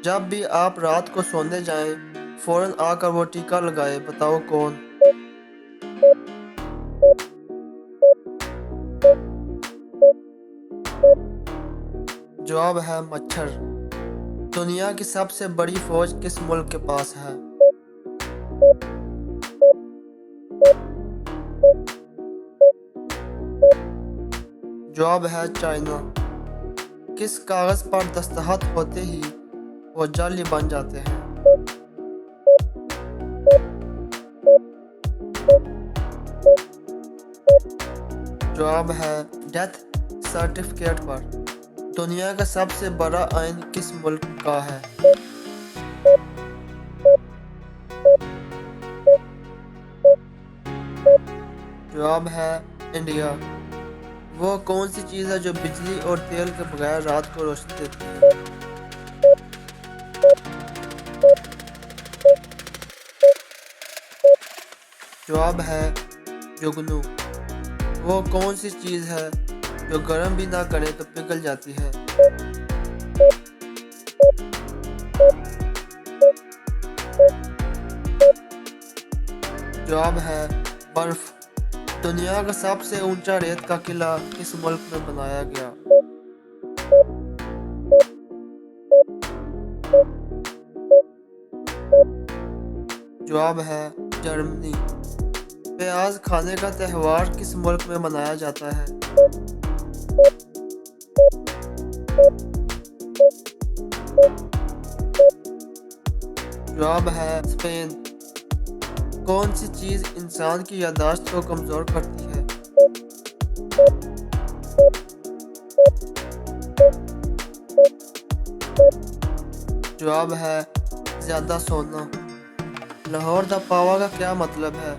जब भी आप रात को सोने जाएं, फौरन आकर वो टीका लगाए। बताओ कौन? जवाब है मच्छर। दुनिया की सबसे बड़ी फौज किस मुल्क के पास है? जवाब है चाइना। किस कागज पर दस्तखत होते ही वो जाली बन जाते हैं? जवाब है डेथ सर्टिफिकेट पर। दुनिया का सबसे बड़ा आयन किस मुल्क का है? जवाब है इंडिया। वो कौन सी चीज़ है जो बिजली और तेल के बगैर रात को रोशनी देती है? जवाब है जुगनू। वो कौन सी चीज़ है जो गर्म भी ना करे तो पिघल जाती है? जवाब है बर्फ। दुनिया का सबसे ऊंचा रेत का किला किस मुल्क में बनाया गया? जवाब है जर्मनी। प्याज खाने का त्योहार किस मुल्क में मनाया जाता है? जवाब है स्पेन। कौन सी चीज़ इंसान की याददाश्त को कमज़ोर करती है? जवाब है ज़्यादा सोना। लाहौर द पावा का क्या मतलब है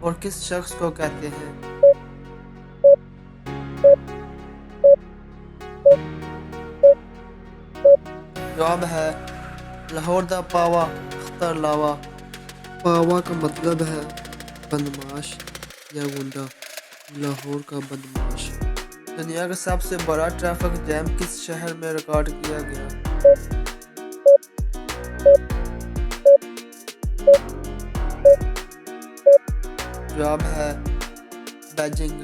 और किस शख्स को कहते हैं? जवाब है लाहौर द पावा अख्तर लावा। पावा का मतलब है बदमाश या गुंडा। लाहौर का बदमाश। दुनिया का सबसे बड़ा ट्रैफिक जैम किस शहर में रिकॉर्ड किया गया? जवाब है बीजिंग।